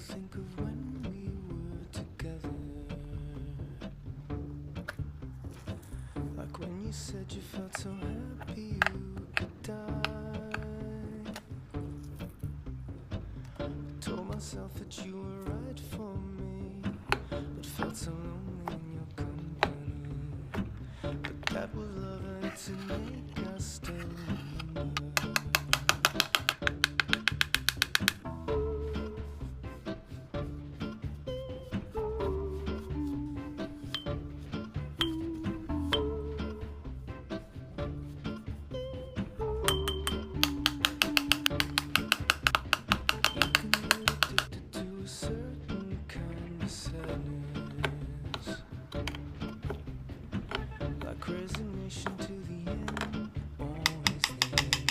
think of when we were together, like when you said you felt so happy you could die. I told myself that you were right for me, but felt so lonely in your company. But that was love and to make us still remember. Like resignation to the end, always the end.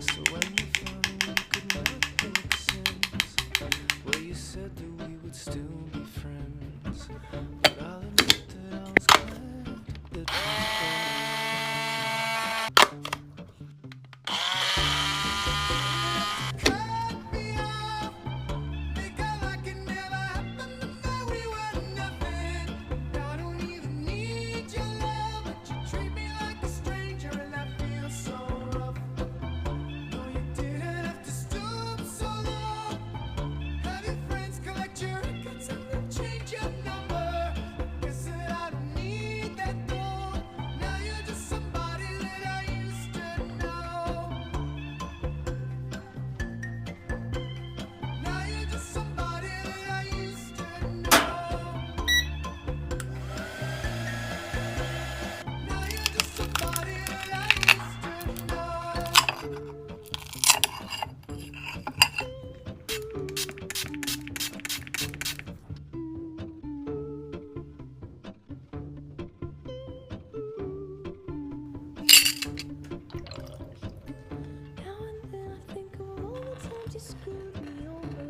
So when you found me, you could not make sense. Well, you said that we would still be friends, but I'll admit that I was glad that we were. You screwed me over.